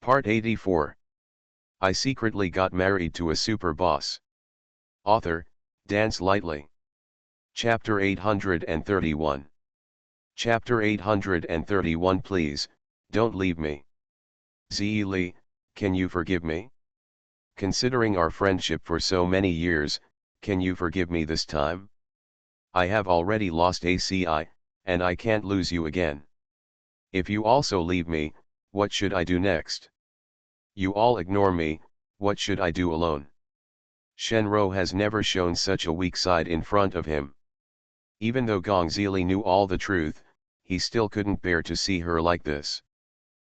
Part 84. I secretly got married to a super boss. Author, Dance Lightly. Chapter 831. Chapter 831. Please, don't leave me. Zee Lee, can you forgive me? Considering our friendship for so many years, can you forgive me this time? I have already lost ACI, and I can't lose you again. If you also leave me, what should I do next? You all ignore me, what should I do alone? Shenro has never shown such a weak side in front of him. Even though Gong Zili knew all the truth, he still couldn't bear to see her like this.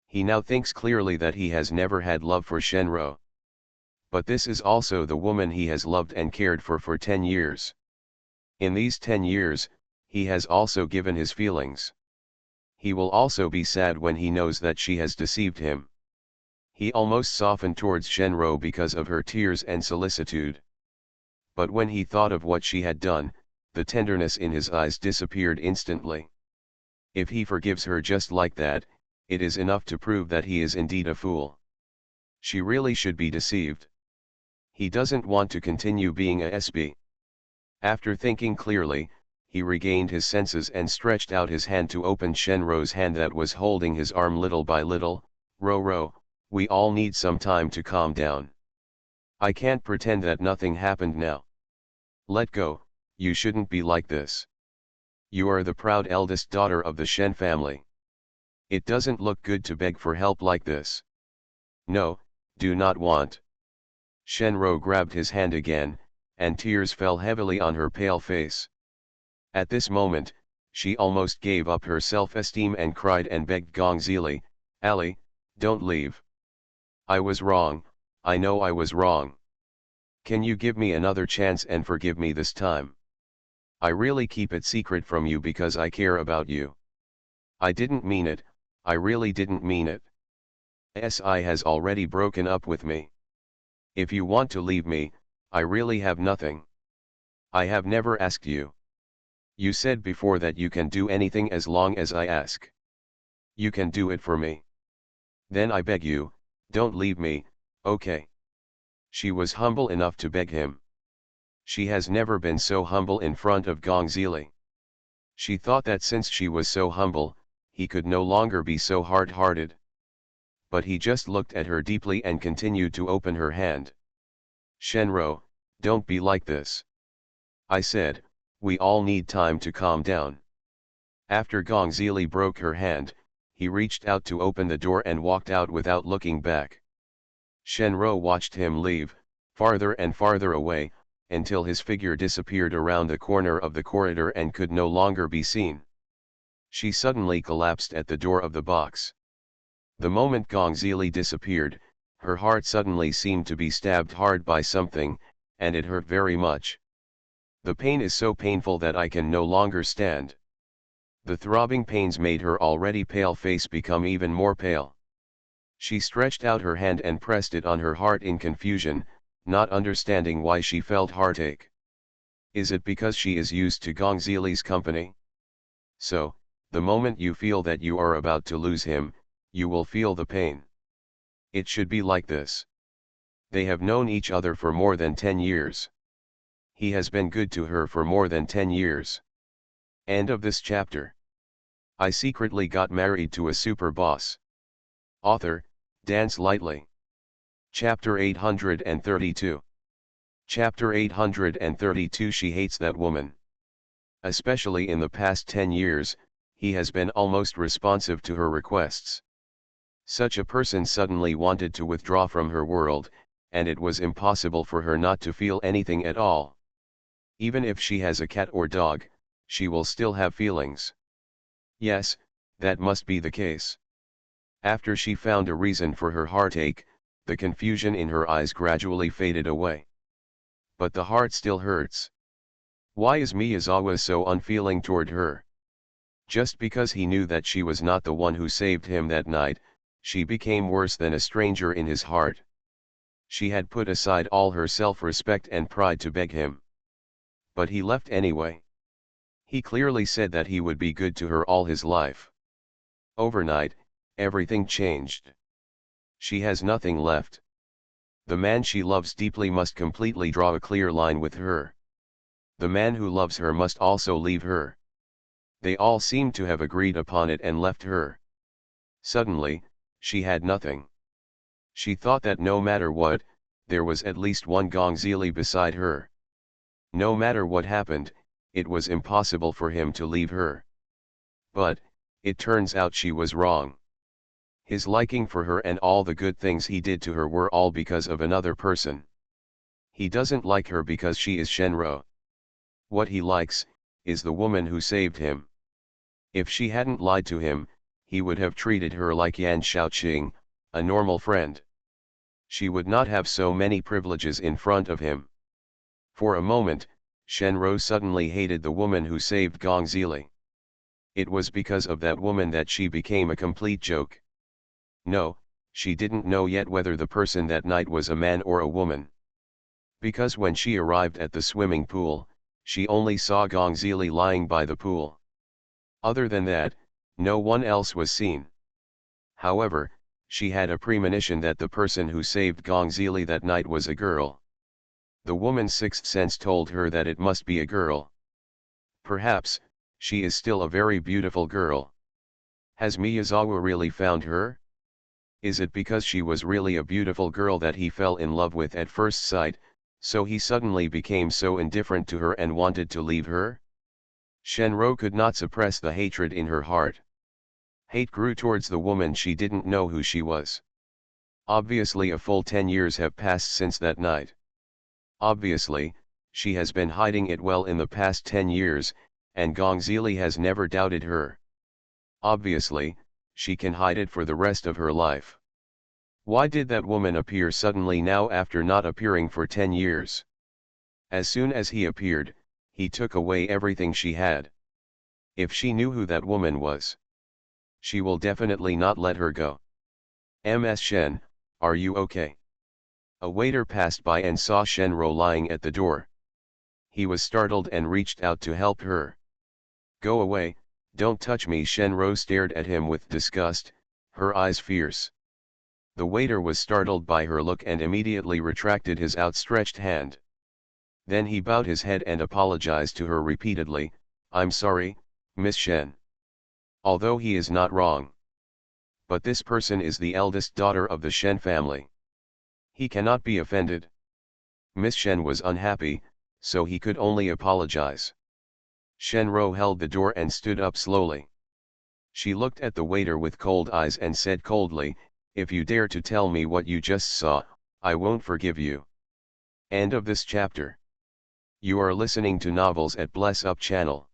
He now thinks clearly that he has never had love for Shenro. But this is also the woman he has loved and cared for 10 years. In these 10 years, he has also given his feelings. He will also be sad when he knows that she has deceived him. He almost softened towards Shenro because of her tears and solicitude. But when he thought of what she had done, the tenderness in his eyes disappeared instantly. If he forgives her just like that, it is enough to prove that he is indeed a fool. She really should be deceived. He doesn't want to continue being a SB. After thinking clearly, he regained his senses and stretched out his hand to open Shenro's hand that was holding his arm little by little. Ro, we all need some time to calm down. I can't pretend that nothing happened now. Let go, you shouldn't be like this. You are the proud eldest daughter of the Shen family. It doesn't look good to beg for help like this. No, do not want. Shenro grabbed his hand again, and tears fell heavily on her pale face. At this moment, she almost gave up her self-esteem and cried and begged Gong Zili, Ali, don't leave. I was wrong, I know I was wrong. Can you give me another chance and forgive me this time? I really keep it secret from you because I care about you. I didn't mean it, I really didn't mean it. SI has already broken up with me. If you want to leave me, I really have nothing. I have never asked you. You said before that you can do anything as long as I ask. You can do it for me. Then I beg you, don't leave me, okay? She was humble enough to beg him. She has never been so humble in front of Gong Zili. She thought that since she was so humble, he could no longer be so hard-hearted. But he just looked at her deeply and continued to open her hand. Shenro, don't be like this. I said, we all need time to calm down. After Gong Zili broke her hand, he reached out to open the door and walked out without looking back. Shenro watched him leave, farther and farther away, until his figure disappeared around the corner of the corridor and could no longer be seen. She suddenly collapsed at the door of the box. The moment Gong Zili disappeared, her heart suddenly seemed to be stabbed hard by something, and it hurt very much. The pain is so painful that I can no longer stand. The throbbing pains made her already pale face become even more pale. She stretched out her hand and pressed it on her heart in confusion, not understanding why she felt heartache. Is it because she is used to Gong Zili's company? So, the moment you feel that you are about to lose him, you will feel the pain. It should be like this. They have known each other for more than 10 years. He has been good to her for more than 10 years. End of this chapter. I secretly got married to a super boss. Author, Dance Lightly. Chapter 832. Chapter 832. She hates that woman. Especially in the past 10 years, he has been almost responsive to her requests. Such a person suddenly wanted to withdraw from her world, and it was impossible for her not to feel anything at all. Even if she has a cat or dog, she will still have feelings. Yes, that must be the case. After she found a reason for her heartache, the confusion in her eyes gradually faded away. But the heart still hurts. Why is Miyazawa so unfeeling toward her? Just because he knew that she was not the one who saved him that night, she became worse than a stranger in his heart. She had put aside all her self-respect and pride to beg him. But he left anyway. He clearly said that he would be good to her all his life. Overnight, everything changed. She has nothing left. The man she loves deeply must completely draw a clear line with her. The man who loves her must also leave her. They all seemed to have agreed upon it and left her. Suddenly, she had nothing. She thought that no matter what, there was at least one Gongzili beside her. No matter what happened, it was impossible for him to leave her. But, it turns out she was wrong. His liking for her and all the good things he did to her were all because of another person. He doesn't like her because she is Shenro. What he likes, is the woman who saved him. If she hadn't lied to him, he would have treated her like Yan Shaoqing, a normal friend. She would not have so many privileges in front of him. For a moment, Shenro suddenly hated the woman who saved Gongzili. It was because of that woman that she became a complete joke. No, she didn't know yet whether the person that night was a man or a woman. Because when she arrived at the swimming pool, she only saw Gongzili lying by the pool. Other than that, no one else was seen. However, she had a premonition that the person who saved Gongzili that night was a girl. The woman's sixth sense told her that it must be a girl. Perhaps, she is still a very beautiful girl. Has Miyazawa really found her? Is it because she was really a beautiful girl that he fell in love with at first sight, so he suddenly became so indifferent to her and wanted to leave her? Shenro could not suppress the hatred in her heart. Hate grew towards the woman. She didn't know who she was. Obviously a full 10 years have passed since that night. Obviously, she has been hiding it well in the past 10 years, and Gongzili has never doubted her. Obviously, she can hide it for the rest of her life. Why did that woman appear suddenly now after not appearing for 10 years? As soon as he appeared, he took away everything she had. If she knew who that woman was, she will definitely not let her go. Ms. Shen, are you okay? A waiter passed by and saw Shenro lying at the door. He was startled and reached out to help her. Go away, don't touch me. Shenro stared at him with disgust, her eyes fierce. The waiter was startled by her look and immediately retracted his outstretched hand. Then he bowed his head and apologized to her repeatedly, I'm sorry, Miss Shen. Although he is not wrong. But this person is the eldest daughter of the Shen family. He cannot be offended. Miss Shen was unhappy, so he could only apologize. Shenro held the door and stood up slowly. She looked at the waiter with cold eyes and said coldly, if you dare to tell me what you just saw, I won't forgive you. End of this chapter. You are listening to Novels at Bless Up channel.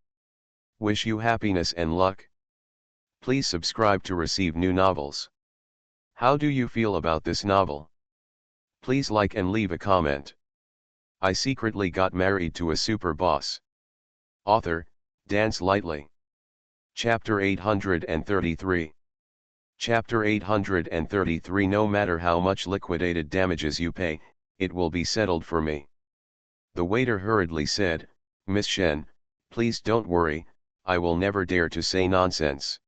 Wish you happiness and luck. Please subscribe to receive new novels. How do you feel about this novel? Please like and leave a comment. I secretly got married to a super boss. Author, Dance Lightly. Chapter 833. Chapter 833. No matter how much liquidated damages you pay, it will be settled for me. The waiter hurriedly said, Miss Shen, please don't worry, I will never dare to say nonsense.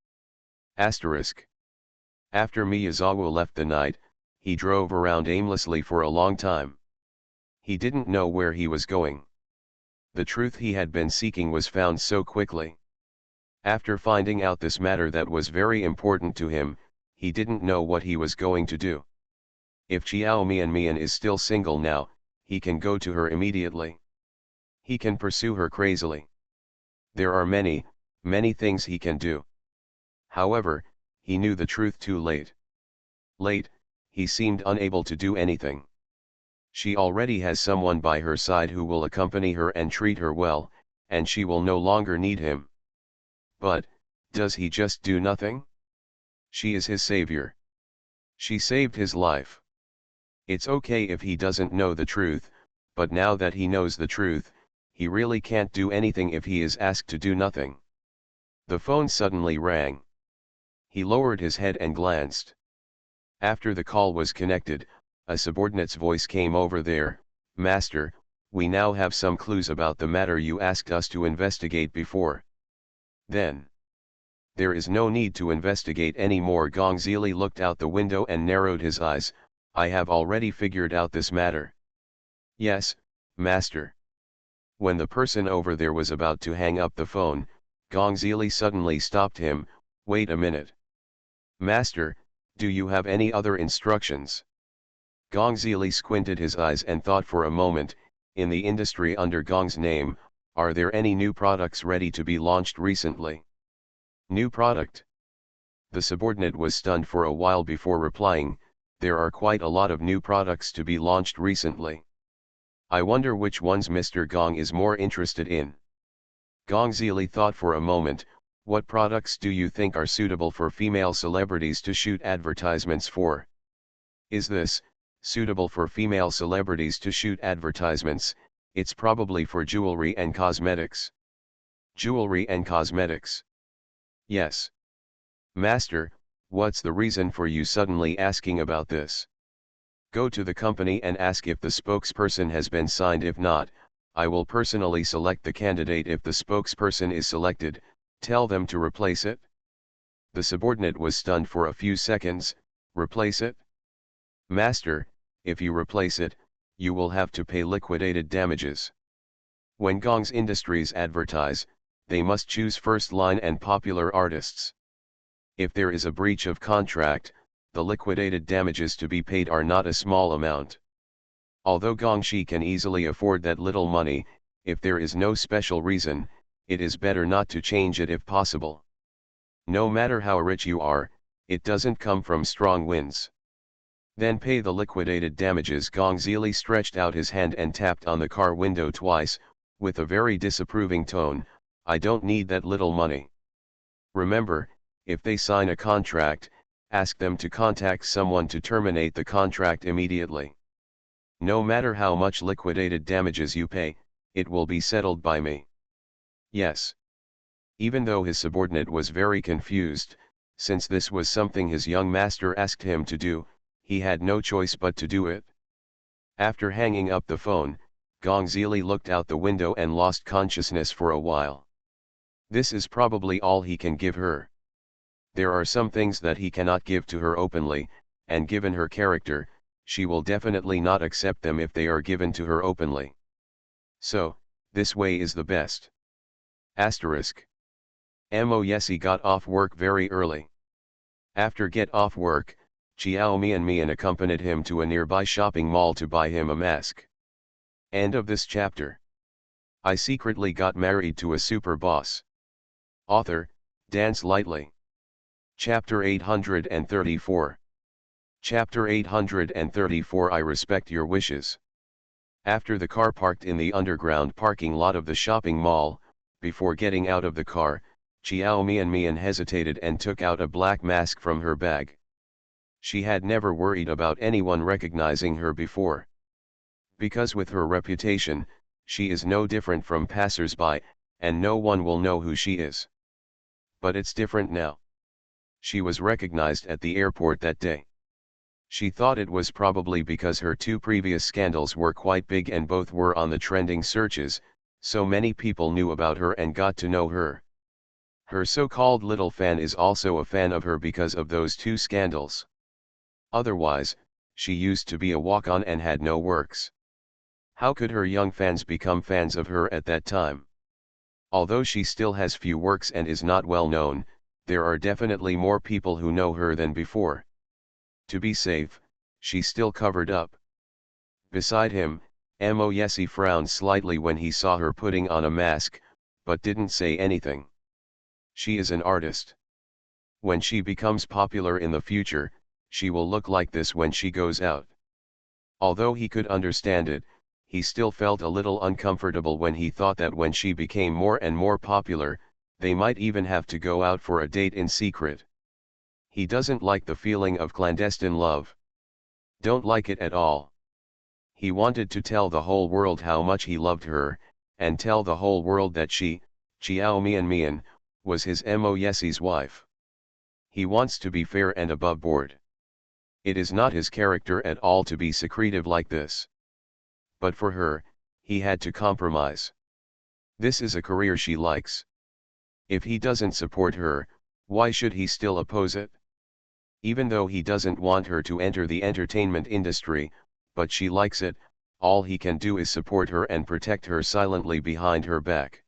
Asterisk. After Miyazawa left the night, he drove around aimlessly for a long time. He didn't know where he was going. The truth he had been seeking was found so quickly. After finding out this matter that was very important to him, he didn't know what he was going to do. If Chiao Mian is still single now, he can go to her immediately. He can pursue her crazily. There are many, many things he can do. However, he knew the truth too late. Late, he seemed unable to do anything. She already has someone by her side who will accompany her and treat her well, and she will no longer need him. But, does he just do nothing? She is his savior. She saved his life. It's okay if he doesn't know the truth, but now that he knows the truth, he really can't do anything if he is asked to do nothing. The phone suddenly rang. He lowered his head and glanced. After the call was connected, a subordinate's voice came over there, Master, we now have some clues about the matter you asked us to investigate before. Then, There is no need to investigate any more. Gong Zili looked out the window and narrowed his eyes. I have already figured out this matter. Yes, master. When the person over there was about to hang up the phone, Gong Zili suddenly stopped him. Wait a minute. Master, do you have any other instructions? Gong Zili squinted his eyes and thought for a moment. In the industry under Gong's name, are there any new products ready to be launched recently? New product? The subordinate was stunned for a while before replying. There are quite a lot of new products to be launched recently. I wonder which ones Mr. Gong is more interested in. Gong Zili thought for a moment. What products do you think are suitable for female celebrities to shoot advertisements for? Is this suitable for female celebrities to shoot advertisements? It's probably for jewelry and cosmetics. Jewelry and cosmetics. Yes. Master, what's the reason for you suddenly asking about this? Go to the company and ask if the spokesperson has been signed. If not, I will personally select the candidate. If the spokesperson is selected, tell them to replace it. The subordinate was stunned for a few seconds. Replace it? Master, if you replace it, you will have to pay liquidated damages. When Gong's Industries advertise, they must choose first-line and popular artists. If there is a breach of contract, the liquidated damages to be paid are not a small amount. Although Gong Shi can easily afford that little money, if there is no special reason, it is better not to change it if possible. No matter how rich you are, it doesn't come from strong winds. Then pay the liquidated damages. Gong Zili stretched out his hand and tapped on the car window twice, with a very disapproving tone. I don't need that little money. Remember, if they sign a contract, ask them to contact someone to terminate the contract immediately. No matter how much liquidated damages you pay, it will be settled by me. Yes. Even though his subordinate was very confused, since this was something his young master asked him to do, he had no choice but to do it. After hanging up the phone, Gong Zili looked out the window and lost consciousness for a while. This is probably all he can give her. There are some things that he cannot give to her openly, and given her character, she will definitely not accept them if they are given to her openly. So, this way is the best. Asterisk. Mo Yesi got off work very early. After get off work, Chiao Mian accompanied him to a nearby shopping mall to buy him a mask. End of this chapter. I secretly got married to a super boss. Author, Dance Lightly. Chapter 834. Chapter 834. I respect your wishes. After the car parked in the underground parking lot of the shopping mall, before getting out of the car, Chiao Mian hesitated and took out a black mask from her bag. She had never worried about anyone recognizing her before. Because with her reputation, she is no different from passers-by, and no one will know who she is. But it's different now. She was recognized at the airport that day. She thought it was probably because her two previous scandals were quite big and both were on the trending searches, so many people knew about her and got to know her. Her so-called little fan is also a fan of her because of those two scandals. Otherwise, she used to be a walk-on and had no works. How could her young fans become fans of her at that time? Although she still has few works and is not well known, there are definitely more people who know her than before. To be safe, she still covered up. Beside him, Mo Yesi frowned slightly when he saw her putting on a mask, but didn't say anything. She is an artist. When she becomes popular in the future, she will look like this when she goes out. Although he could understand it, he still felt a little uncomfortable when he thought that when she became more and more popular, they might even have to go out for a date in secret. He doesn't like the feeling of clandestine love. Don't like it at all. He wanted to tell the whole world how much he loved her, and tell the whole world that she, Chiao Mian, was his Mo Yesi's wife. He wants to be fair and above board. It is not his character at all to be secretive like this. But for her, he had to compromise. This is a career she likes. If he doesn't support her, Why should he still oppose it? Even though he doesn't want her to enter the entertainment industry, but she likes it, all he can do is support her and protect her silently behind her back.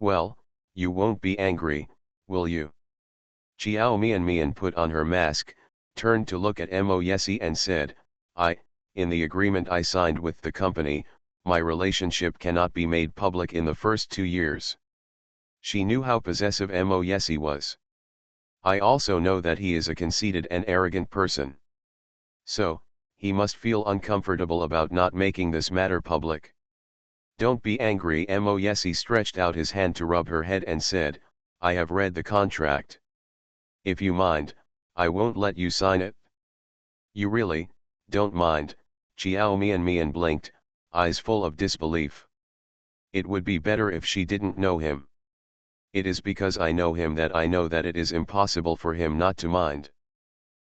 Well, you won't be angry, will you? Chiao Mian put on her mask, turned to look at Mo Yesi and said, in the agreement I signed with the company, my relationship cannot be made public in the first 2 years. She knew how possessive Mo Yesi was. I also know that he is a conceited and arrogant person. So, he must feel uncomfortable about not making this matter public. Don't be angry. Mo Yesi stretched out his hand to rub her head and said, I have read the contract. If you mind, I won't let you sign it. You really don't mind? Chiao Mian blinked, eyes full of disbelief. It would be better if she didn't know him. It is because I know him that I know that it is impossible for him not to mind.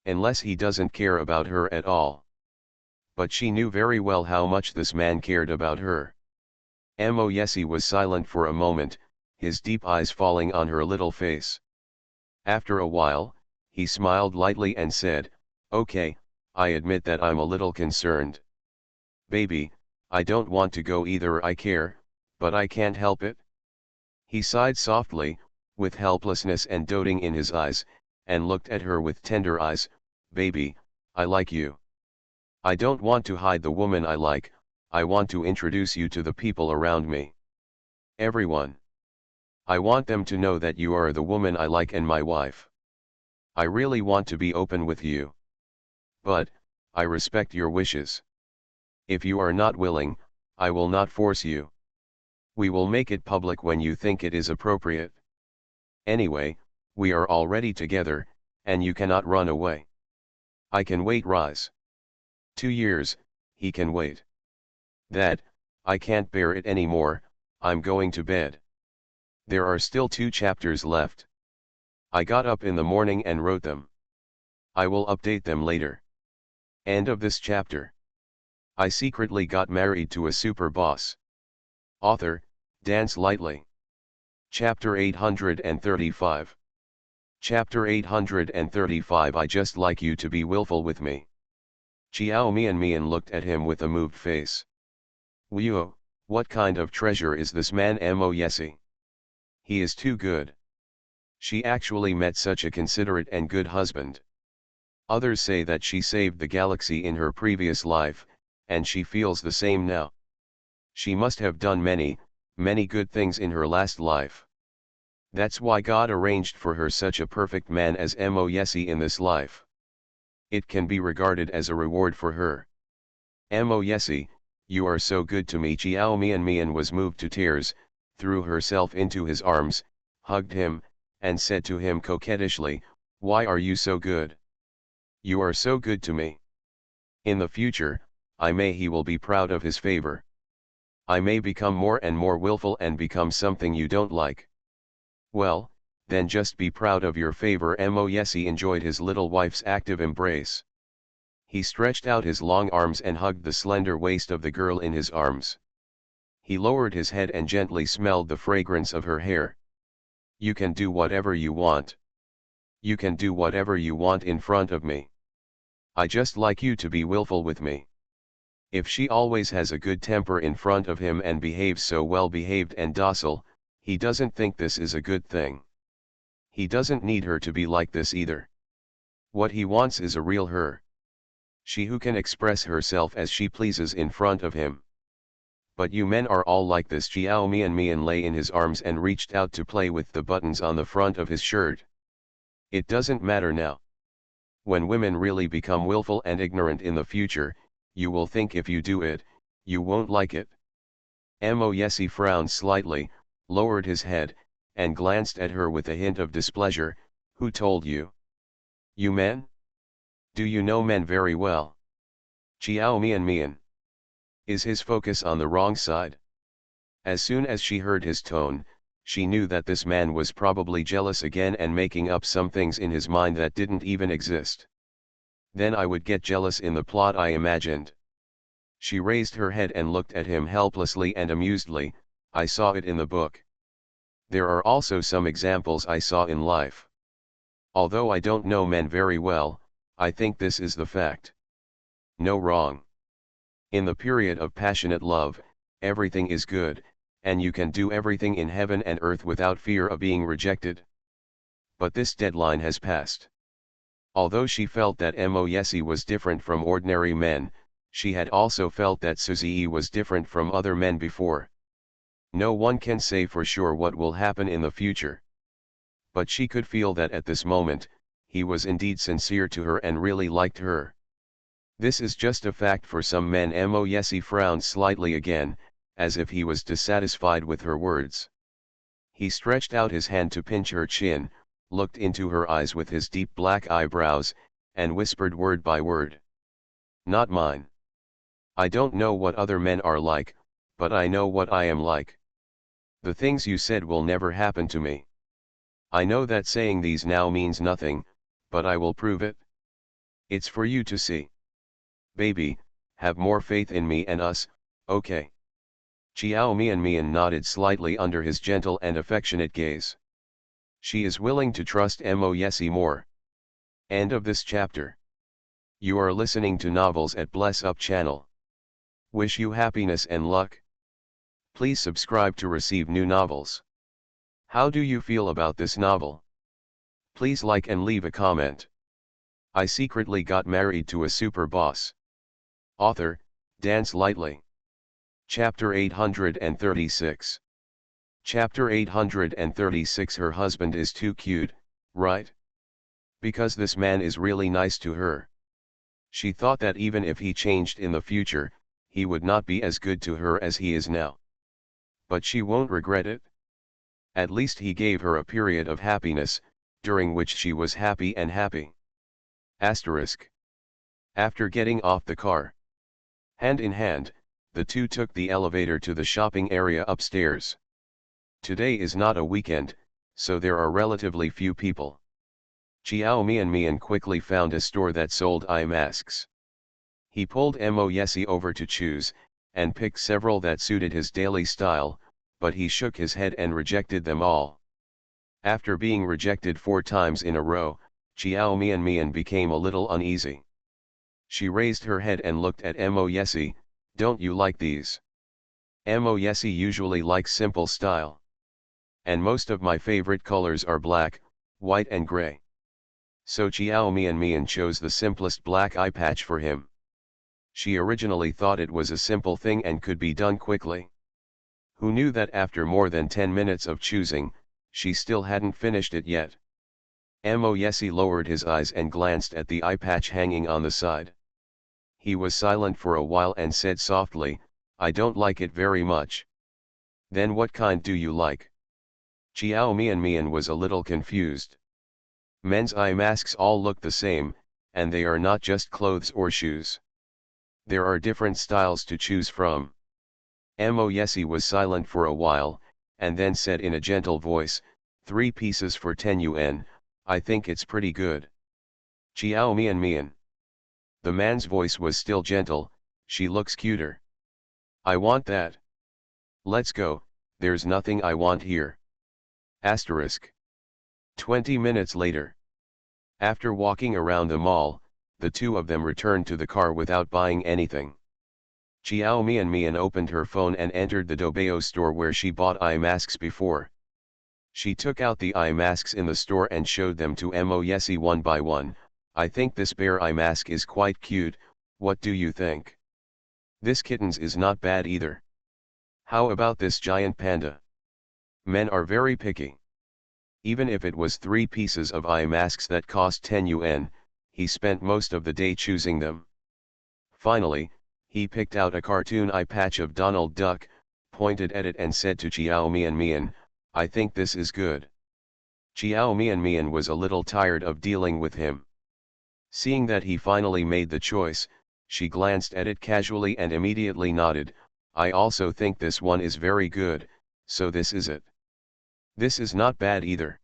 Unless he doesn't care about her at all. But she knew very well how much this man cared about her. Mo Yesi was silent for a moment, his deep eyes falling on her little face. After a while, he smiled lightly and said, Okay, I admit that I'm a little concerned. Baby, I don't want to go either. I care, but I can't help it. He sighed softly, with helplessness and doting in his eyes, and looked at her with tender eyes. Baby, I like you. I don't want to hide the woman I like, I want to introduce you to the people around me. Everyone. I want them to know that you are the woman I like and my wife. I really want to be open with you. But, I respect your wishes. If you are not willing, I will not force you. We will make it public when you think it is appropriate. Anyway, we are already together, and you cannot run away. I can wait. Rise. 2 years, he can wait. That, I can't bear it anymore, I'm going to bed. There are still 2 chapters left. I got up in the morning and wrote them. I will update them later. End of this chapter. I secretly got married to a super boss. Author, Dance Lightly. Chapter 835. Chapter 835. I just like you to be willful with me. Chiao Mian looked at him with a moved face. Wio, what kind of treasure is this man Mo Yesi? He is too good. She actually met such a considerate and good husband. Others say that she saved the galaxy in her previous life, and she feels the same now. She must have done many, many good things in her last life. That's why God arranged for her such a perfect man as Mo Yesi in this life. It can be regarded as a reward for her. Mo Yesi, you are so good to me. Chiao Mian was moved to tears, threw herself into his arms, hugged him, and said to him coquettishly, Why are you so good? You are so good to me. In the future, he will be proud of his favor. I may become more and more willful and become something you don't like. Well, then just be proud of your favor. Mo Yesi enjoyed his little wife's active embrace. He stretched out his long arms and hugged the slender waist of the girl in his arms. He lowered his head and gently smelled the fragrance of her hair. You can do whatever you want. You can do whatever you want in front of me. I just like you to be willful with me. If she always has a good temper in front of him and behaves so well behaved and docile, he doesn't think this is a good thing. He doesn't need her to be like this either. What he wants is a real her. She who can express herself as she pleases in front of him. But you men are all like this. Chiao Mian lay in his arms and reached out to play with the buttons on the front of his shirt. It doesn't matter now. When women really become willful and ignorant in the future, you will think if you do it, you won't like it. Mo Yesi frowned slightly, lowered his head, and glanced at her with a hint of displeasure. Who told you? You men? Do you know men very well? Chiao Mian. Is his focus on the wrong side? As soon as she heard his tone, she knew that this man was probably jealous again and making up some things in his mind that didn't even exist. Then I would get jealous in the plot, I imagined. She raised her head and looked at him helplessly and amusedly. I saw it in the book. There are also some examples I saw in life. Although I don't know men very well, I think this is the fact. No wrong. In the period of passionate love, everything is good, and you can do everything in heaven and earth without fear of being rejected. But this deadline has passed. Although she felt that Moyesi was different from ordinary men, she had also felt that Suzy was different from other men before. No one can say for sure what will happen in the future. But she could feel that at this moment, he was indeed sincere to her and really liked her. This is just a fact for some men. Moyesi frowned slightly again, as if he was dissatisfied with her words. He stretched out his hand to pinch her chin, looked into her eyes with his deep black eyebrows, and whispered word by word. Not mine. I don't know what other men are like, but I know what I am like. The things you said will never happen to me. I know that saying these now means nothing, but I will prove it. It's for you to see. Baby, have more faith in me and us, okay? Chiao Mian nodded slightly under his gentle and affectionate gaze. She is willing to trust Moyesi more. End of this chapter. You are listening to Novels at Bless Up channel. Wish you happiness and luck. Please subscribe to receive new novels. How do you feel about this novel? Please like and leave a comment. I secretly got married to a super boss. Author, Dance Lightly. Chapter 836. Chapter 836. Her husband is too cute, right? Because this man is really nice to her. She thought that even if he changed in the future, he would not be as good to her as he is now. But she won't regret it. At least he gave her a period of happiness, during which she was happy and happy. Asterisk. After getting off the car, hand in hand, the two took the elevator to the shopping area upstairs. Today is not a weekend, so there are relatively few people. Chiao Mian quickly found a store that sold eye masks. He pulled Moyesi over to choose, and picked several that suited his daily style, but he shook his head and rejected them all. After being rejected 4 times in a row, Chiao Mian became a little uneasy. She raised her head and looked at Moyesi. Don't you like these? Moyesi usually likes simple style. And most of my favorite colors are black, white and gray. So Chiao Mian chose the simplest black eye patch for him. She originally thought it was a simple thing and could be done quickly. Who knew that after more than 10 minutes of choosing, she still hadn't finished it yet. Moyesi lowered his eyes and glanced at the eye patch hanging on the side. He was silent for a while and said softly, I don't like it very much. Then what kind do you like? Chiao Mian was a little confused. Men's eye masks all look the same, and they are not just clothes or shoes. There are different styles to choose from. Moyesi was silent for a while, and then said in a gentle voice, 3 pieces for 10 yuan, I think it's pretty good. Chiao Mian. The man's voice was still gentle, she looks cuter. I want that. Let's go, there's nothing I want here. Asterisk. 20 minutes later. After walking around the mall, the two of them returned to the car without buying anything. Chiao Mian opened her phone and entered the Dobeo store where she bought eye masks before. She took out the eye masks in the store and showed them to Moyesi one by one. I think this bear eye mask is quite cute, what do you think? This kitten's is not bad either. How about this giant panda? Men are very picky. Even if it was 3 pieces of eye masks that cost 10 yuan, he spent most of the day choosing them. Finally, he picked out a cartoon eye patch of Donald Duck, pointed at it and said to Chiao Mian, I think this is good. Chiao Mian was a little tired of dealing with him. Seeing that he finally made the choice, she glanced at it casually and immediately nodded, I also think this one is very good, so this is it. This is not bad either.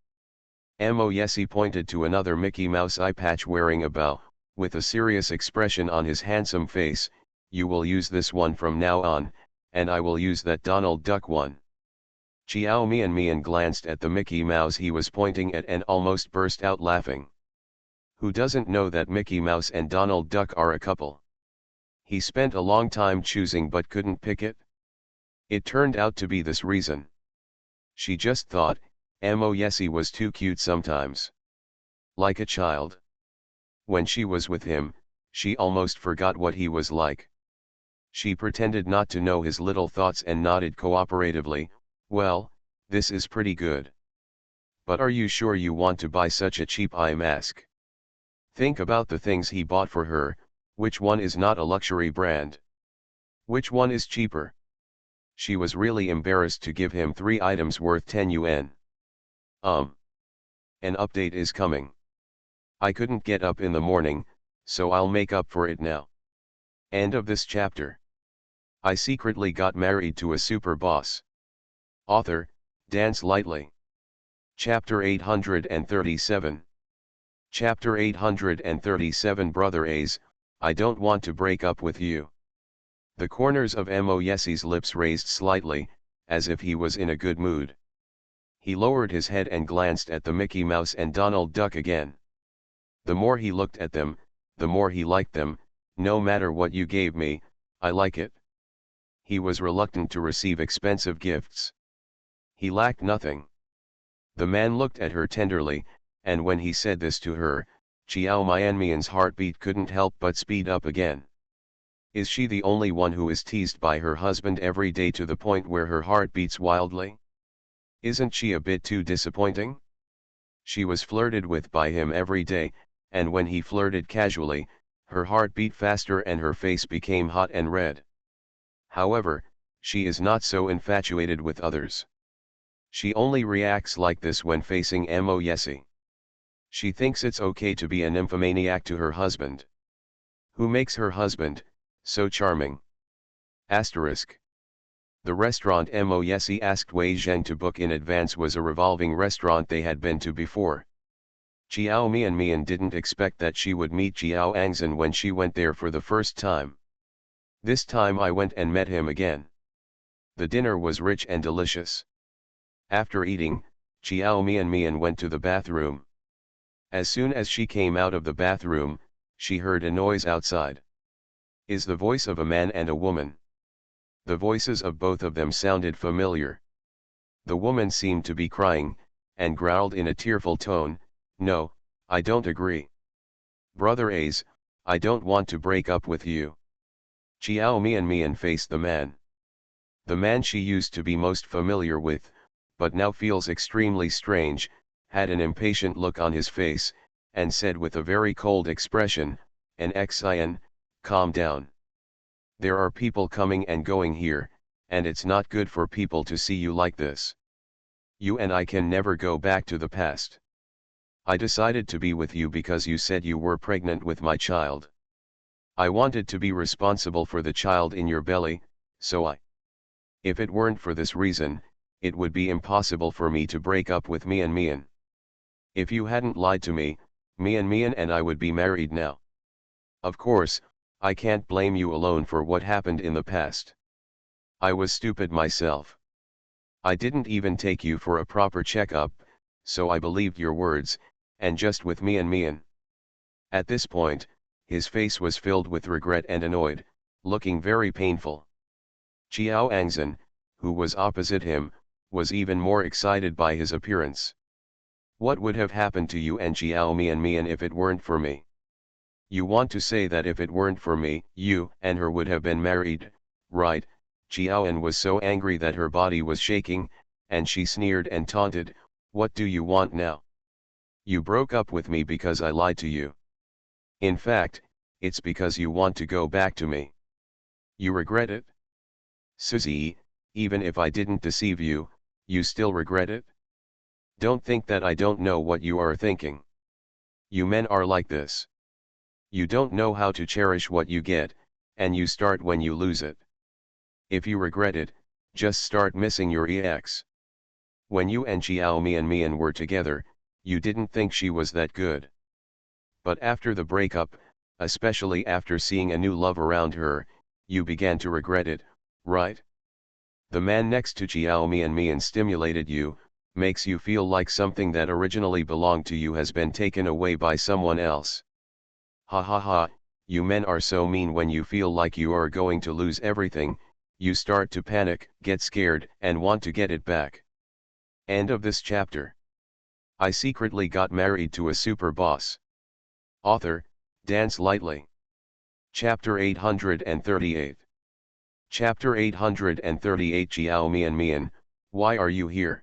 Moyesi pointed to another Mickey Mouse eye patch wearing a bow, with a serious expression on his handsome face, you will use this one from now on, and I will use that Donald Duck one. Chiao Mian glanced at the Mickey Mouse he was pointing at and almost burst out laughing. Who doesn't know that Mickey Mouse and Donald Duck are a couple? He spent a long time choosing but couldn't pick it. It turned out to be this reason. She just thought, Yesy was too cute sometimes. Like a child. When she was with him, she almost forgot what he was like. She pretended not to know his little thoughts and nodded cooperatively. Well, this is pretty good. But are you sure you want to buy such a cheap eye mask? Think about the things he bought for her. Which one is not a luxury brand? Which one is cheaper? She was really embarrassed to give him 3 items worth 10 yuan. An update is coming. I couldn't get up in the morning, so I'll make up for it now. End of this chapter. I secretly got married to a super boss. Author, Dance Lightly. Chapter 837. Chapter 837 Brother A's, I don't want to break up with you. The corners of Yesy's lips raised slightly, as if he was in a good mood. He lowered his head and glanced at the Mickey Mouse and Donald Duck again. The more he looked at them, the more he liked them. No matter what you gave me, I like it. He was reluctant to receive expensive gifts. He lacked nothing. The man looked at her tenderly, and when he said this to her, Chiao Mianmian's heartbeat couldn't help but speed up again. Is she the only one who is teased by her husband every day to the point where her heart beats wildly? Isn't she a bit too disappointing? She was flirted with by him every day, and when he flirted casually, her heart beat faster and her face became hot and red. However, she is not so infatuated with others. She only reacts like this when facing Yesy. She thinks it's okay to be a nymphomaniac to her husband. Who makes her husband so charming? Asterisk. The restaurant Yesy asked Wei Zheng to book in advance was a revolving restaurant they had been to before. Chiao Mian didn't expect that she would meet Jiao Angzhen when she went there for the first time. This time I went and met him again. The dinner was rich and delicious. After eating, Chiao Mian went to the bathroom. As soon as she came out of the bathroom, she heard a noise outside. Is the voice of a man and a woman. The voices of both of them sounded familiar. The woman seemed to be crying, and growled in a tearful tone, "No, I don't agree. Brother A's, I don't want to break up with you." Chiao Mian faced the man. The man she used to be most familiar with, but now feels extremely strange, had an impatient look on his face, and said with a very cold expression, "Xin, calm down. There are people coming and going here, and it's not good for people to see you like this. You and I can never go back to the past. I decided to be with you because you said you were pregnant with my child. I wanted to be responsible for the child in your belly, so if it weren't for this reason, it would be impossible for me to break up with Mian. If you hadn't lied to me, Mian and I would be married now. Of course, I can't blame you alone for what happened in the past. I was stupid myself. I didn't even take you for a proper checkup, so I believed your words, and just with Mian. At this point, his face was filled with regret and annoyed, looking very painful. Jiao Angzhen, who was opposite him, was even more excited by his appearance. What would have happened to you and Jiao Mian if it weren't for me? You want to say that if it weren't for me, you and her would have been married, right? Jiaoan was so angry that her body was shaking, and she sneered and taunted, "What do you want now? You broke up with me because I lied to you. In fact, it's because you want to go back to me. You regret it? Suzy, even if I didn't deceive you, you still regret it? Don't think that I don't know what you are thinking. You men are like this. You don't know how to cherish what you get, and you start when you lose it. If you regret it, just start missing your ex. When you and Jiao Mian were together, you didn't think she was that good. But after the breakup, especially after seeing a new love around her, you began to regret it, right? The man next to Mian stimulated you, makes you feel like something that originally belonged to you has been taken away by someone else. Ha ha ha, you men are so mean. When you feel like you are going to lose everything, you start to panic, get scared, and want to get it back. End of this chapter. I secretly got married to a super boss. Author, Dance Lightly. Chapter 838. Chapter 838. Jiao Mian, why are you here?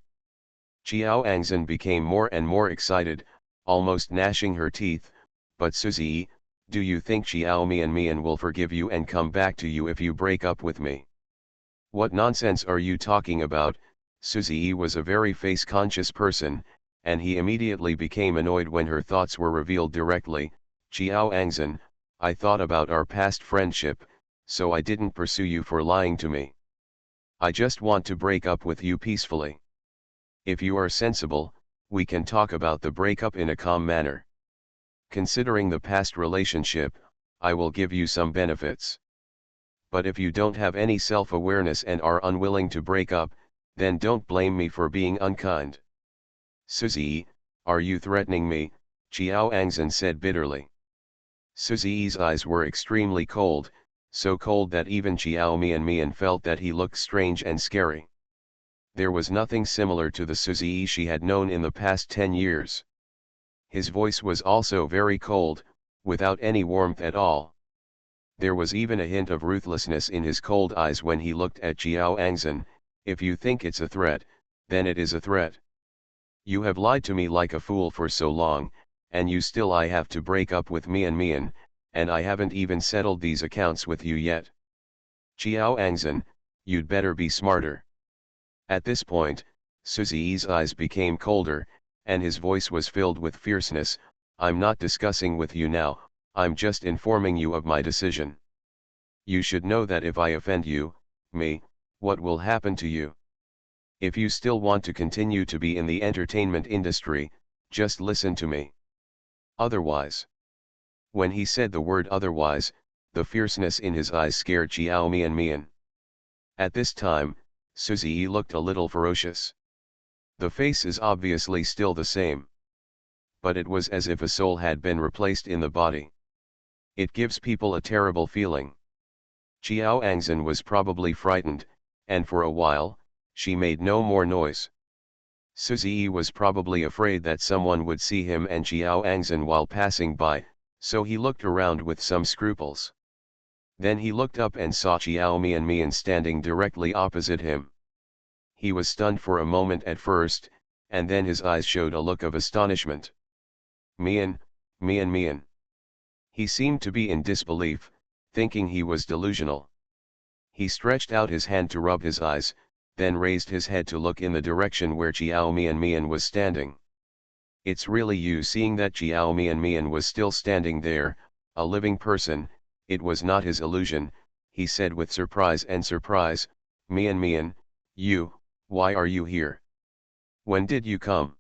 Qiao Angzhen became more and more excited, almost gnashing her teeth. But Suzy, do you think Qiao Mian will forgive you and come back to you if you break up with me? What nonsense are you talking about? Suzy was a very face-conscious person, and he immediately became annoyed when her thoughts were revealed directly. Qiao Angzhen, I thought about our past friendship, so I didn't pursue you for lying to me. I just want to break up with you peacefully. If you are sensible, we can talk about the breakup in a calm manner. Considering the past relationship, I will give you some benefits. But if you don't have any self-awareness and are unwilling to break up, then don't blame me for being unkind. Suzy, are you threatening me? Qiao Angzhen said bitterly. Suzy's eyes were extremely cold, so cold that even Qiao Mian felt that he looked strange and scary. There was nothing similar to the Suzy she had known in the past 10 years. His voice was also very cold, without any warmth at all. There was even a hint of ruthlessness in his cold eyes when he looked at Qiao Angzhen. If you think it's a threat, then it is a threat. You have lied to me like a fool for so long, and I have to break up with Mian, and I haven't even settled these accounts with you yet. Qiao Angzhen, you'd better be smarter. At this point, Suzy's eyes became colder, and his voice was filled with fierceness. I'm not discussing with you now, I'm just informing you of my decision. You should know that if I offend you, what will happen to you? If you still want to continue to be in the entertainment industry, just listen to me. Otherwise. When he said the word otherwise, the fierceness in his eyes scared Qiao Mian. At this time, Suzy looked a little ferocious. The face is obviously still the same. But it was as if a soul had been replaced in the body. It gives people a terrible feeling. Qiao Angzhen was probably frightened, and for a while, she made no more noise. Suzy was probably afraid that someone would see him and Qiao Angzhen while passing by, so he looked around with some scruples. Then he looked up and saw Qiao Mian standing directly opposite him. He was stunned for a moment at first, and then his eyes showed a look of astonishment. Mian. He seemed to be in disbelief, thinking he was delusional. He stretched out his hand to rub his eyes, then raised his head to look in the direction where Qiao Mian was standing. It's really you. Seeing that Qiao Mian was still standing there, a living person, it was not his illusion, he said with surprise. Mian, you, why are you here? When did you come?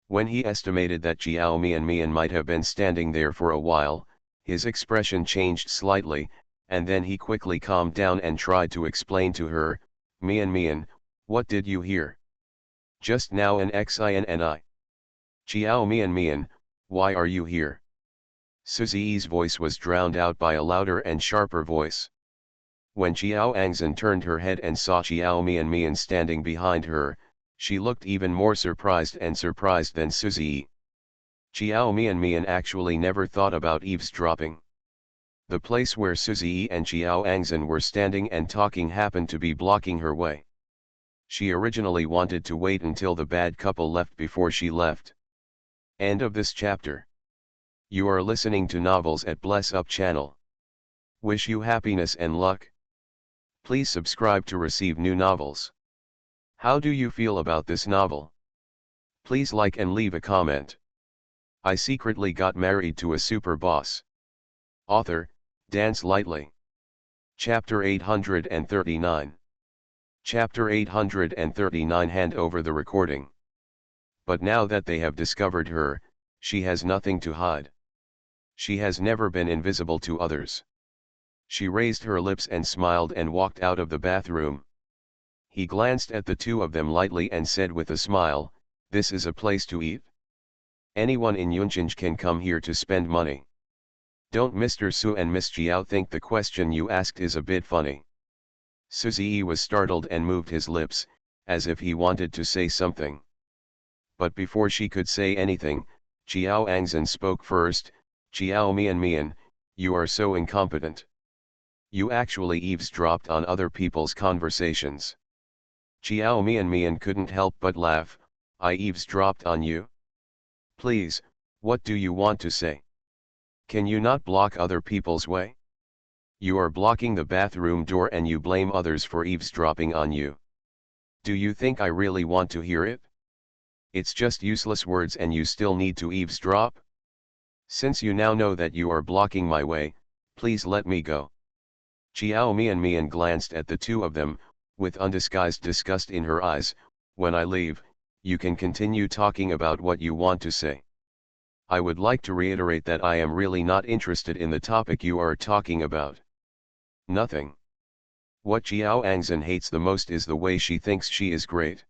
When he estimated that Qiao Mian might have been standing there for a while, his expression changed slightly, and then he quickly calmed down and tried to explain to her, Mian, what did you hear? Just now an XINNI. Qiao Mian, why are you here? Suzy's voice was drowned out by a louder and sharper voice. When Qiao Angzhen turned her head and saw Qiao Mian standing behind her, she looked even more surprised than Suzy. Qiao Mian actually never thought about eavesdropping. The place where Suzy and Qiao Angzhen were standing and talking happened to be blocking her way. She originally wanted to wait until the bad couple left before she left. End of this chapter. You are listening to Novels at Bless Up channel. Wish you happiness and luck. Please subscribe to receive new novels. How do you feel about this novel? Please like and leave a comment. I secretly got married to a super boss. Author, Dance Lightly. Chapter 839. Chapter 839. Hand over the recording. But now that they have discovered her, she has nothing to hide. She has never been invisible to others. She raised her lips and smiled and walked out of the bathroom. He glanced at the two of them lightly and said with a smile, "This is a place to eat? Anyone in Yunchinj can come here to spend money. Don't Mr. Su and Miss Jiao think the question you asked is a bit funny?" Su Ziyi was startled and moved his lips, as if he wanted to say something. But before she could say anything, Jiao Angzhen spoke first. "Jiao Mian, you are so incompetent. You actually eavesdropped on other people's conversations." Jiao Mian couldn't help but laugh. "I eavesdropped on you? Please, what do you want to say? Can you not block other people's way? You are blocking the bathroom door and you blame others for eavesdropping on you. Do you think I really want to hear it? It's just useless words and you still need to eavesdrop? Since you now know that you are blocking my way, please let me go." Jiao Mian glanced at the two of them, with undisguised disgust in her eyes. "When I leave, you can continue talking about what you want to say. I would like to reiterate that I am really not interested in the topic you are talking about." Nothing. What Jiao Angzhen hates the most is the way she thinks she is great.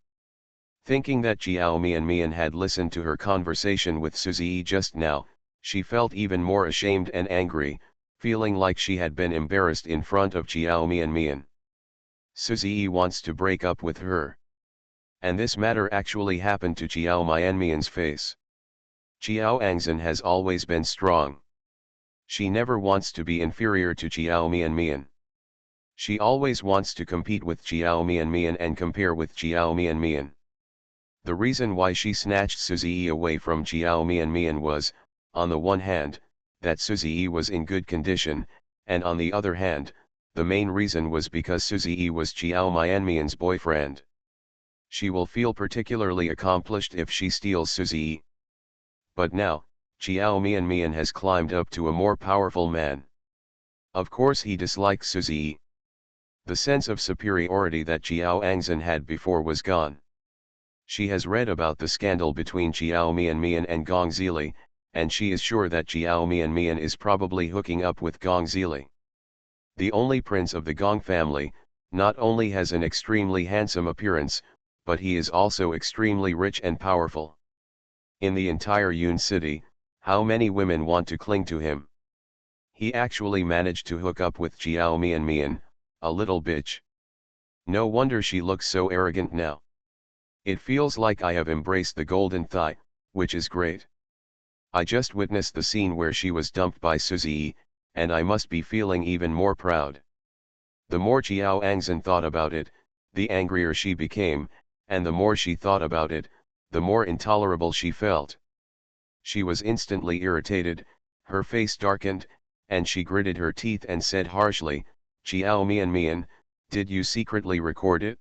Thinking that Jiao Mian had listened to her conversation with Su Ziyi just now, she felt even more ashamed and angry, feeling like she had been embarrassed in front of Jiao Mian. Su Ziyi wants to break up with her. And this matter actually happened to Jiao Mian's face. Jiao Angzhen has always been strong. She never wants to be inferior to Jiao Mian. She always wants to compete with Jiao Mian and compare with Jiao Mian. The reason why she snatched Su Ziyi away from Jiao Mian was, on the one hand, that Su Ziyi was in good condition, and on the other hand, the main reason was because Su Ziyi was Jiao Mian's boyfriend. She will feel particularly accomplished if she steals Su Ziyi. But now, Jiao Mian has climbed up to a more powerful man. Of course he dislikes Su Ziyi. The sense of superiority that Jiao Angzhen had before was gone. She has read about the scandal between Jiao Mian and Gong Zili, and she is sure that Jiao Mian is probably hooking up with Gong Zili. The only prince of the Gong family, not only has an extremely handsome appearance, but he is also extremely rich and powerful. In the entire Yun city, how many women want to cling to him? He actually managed to hook up with Jiao Mian, a little bitch. No wonder she looks so arrogant now. It feels like I have embraced the golden thigh, which is great. I just witnessed the scene where she was dumped by Su Ziyi, and I must be feeling even more proud. The more Jiao Angzhen thought about it, the angrier she became, and the more she thought about it, the more intolerable she felt. She was instantly irritated, her face darkened, and she gritted her teeth and said harshly, "Jiao Mian, did you secretly record it?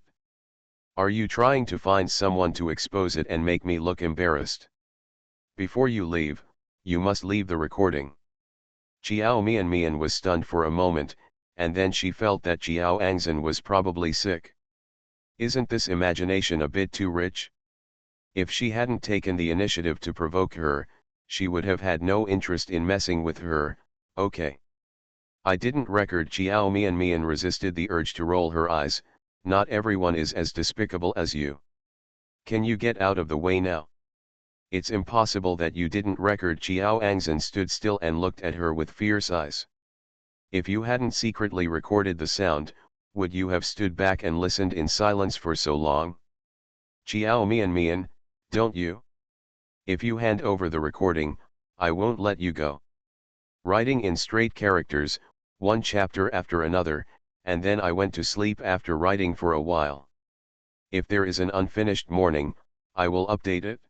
Are you trying to find someone to expose it and make me look embarrassed? Before you leave, you must leave the recording." Jiao Mian was stunned for a moment, and then she felt that Jiao Angzhen was probably sick. Isn't this imagination a bit too rich? If she hadn't taken the initiative to provoke her, she would have had no interest in messing with her. "Okay. I didn't record." Jiao Mian resisted the urge to roll her eyes. "Not everyone is as despicable as you. Can you get out of the way now? It's impossible that you didn't record." Jiao Angzhen stood still and looked at her with fierce eyes. "If you hadn't secretly recorded the sound, would you have stood back and listened in silence for so long? Jiao Mian, don't you? If you hand over the recording, I won't let you go. Writing in straight characters, one chapter after another, and then I went to sleep after writing for a while. If there is an unfinished morning, I will update it."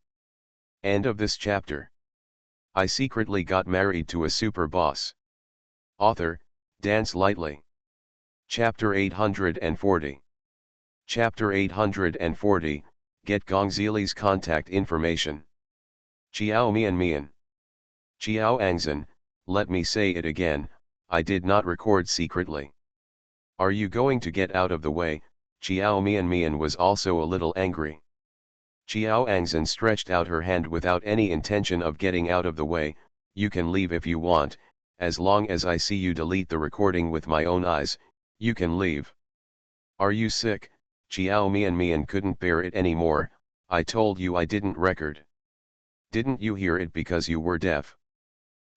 End of this chapter. I secretly got married to a super boss. Author, Dance Lightly. Chapter 840. Chapter 840, Get Gongzili's contact information. Jiao Mian. Jiao Angzhen, let me say it again, I did not record secretly. Are you going to get out of the way? Jiao Mian was also a little angry. Jiao Angzhen stretched out her hand without any intention of getting out of the way. "You can leave if you want, as long as I see you delete the recording with my own eyes, you can leave." "Are you sick?" Jiao Mian couldn't bear it anymore. I told you I didn't record. Didn't you hear it because you were deaf?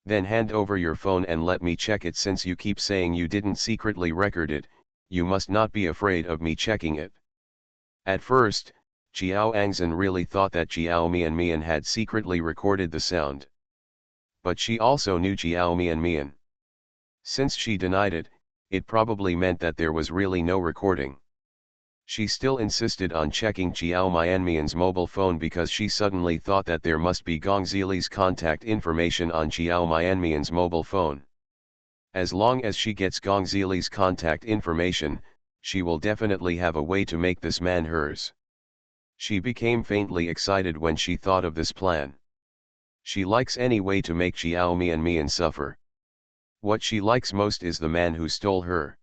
Then hand over your phone and let me check it. Since you keep saying you didn't secretly record it, you must not be afraid of me checking it. At first, Jiao Angzhen really thought that Jiao Mian had secretly recorded the sound. But she also knew Jiao Mian. Since she denied it, it probably meant that there was really no recording. She still insisted on checking Jiao Mian's mobile phone because she suddenly thought that there must be Gong Zili's contact information on Jiao Mian's mobile phone. As long as she gets Gong Zili's contact information, she will definitely have a way to make this man hers. She became faintly excited when she thought of this plan. She likes any way to make Jiao Mian suffer. What she likes most is the man who stole her.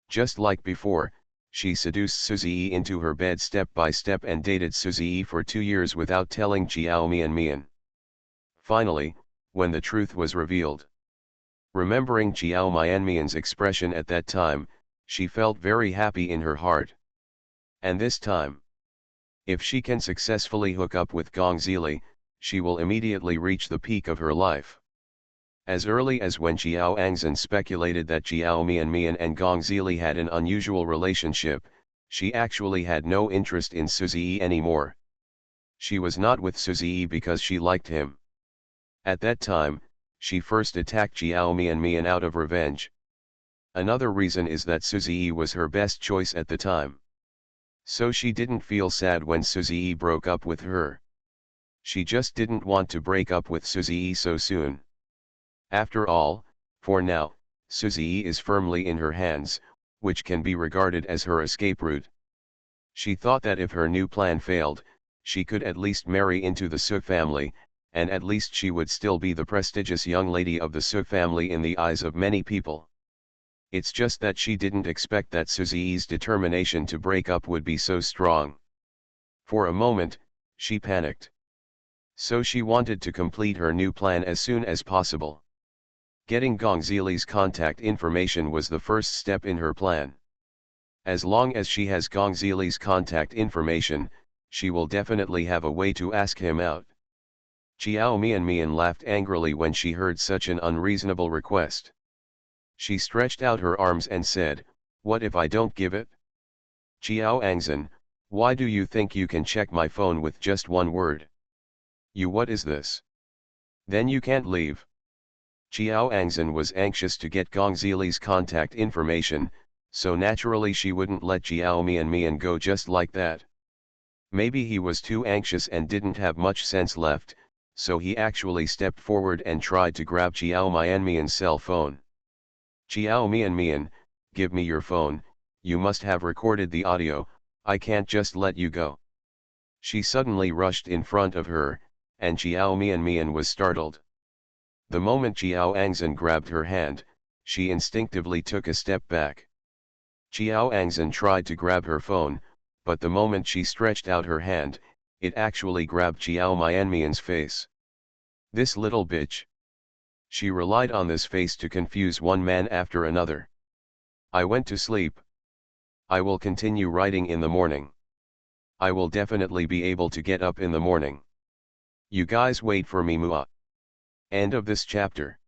Just like before, she seduced Suzy into her bed step by step and dated Suzy for 2 years without telling Jiao Mian. Finally, when the truth was revealed, remembering Jiao Mian's expression at that time, she felt very happy in her heart. And this time, if she can successfully hook up with Gong Zili, she will immediately reach the peak of her life. As early as when Jiao Angzhen speculated that Jiao Mian and Gong Zili had an unusual relationship, she actually had no interest in Suzy anymore. She was not with Suzy because she liked him. At that time, she first attacked Jiao Mian out of revenge. Another reason is that Suzy was her best choice at the time. So she didn't feel sad when Suzy broke up with her. She just didn't want to break up with Suzy so soon. After all, for now, Suzy is firmly in her hands, which can be regarded as her escape route. She thought that if her new plan failed, she could at least marry into the Suk family, and at least she would still be the prestigious young lady of the Suk family in the eyes of many people. It's just that she didn't expect that Suzy's determination to break up would be so strong. For a moment, she panicked. So she wanted to complete her new plan as soon as possible. Getting Gong Zili's contact information was the first step in her plan. As long as she has Gong Zili's contact information, she will definitely have a way to ask him out. Jiao Mian laughed angrily when she heard such an unreasonable request. She stretched out her arms and said, "What if I don't give it?" Jiao Angzhen, why do you think you can check my phone with just one word? What is this? Then you can't leave. Jiao Angzhen was anxious to get Gong Zili's contact information, so naturally she wouldn't let Jiao Mian go just like that. Maybe he was too anxious and didn't have much sense left, so he actually stepped forward and tried to grab Jiao Mian's cell phone. Jiao Mian, give me your phone, you must have recorded the audio, I can't just let you go. She suddenly rushed in front of her, and Jiao Mian was startled. The moment Jiao Angzhen grabbed her hand, she instinctively took a step back. Jiao Angzhen tried to grab her phone, but the moment she stretched out her hand, it actually grabbed Jiao Mian's face. This little bitch. She relied on this face to confuse one man after another. I went to sleep. I will continue writing in the morning. I will definitely be able to get up in the morning. You guys wait for me, Mua. End of this chapter.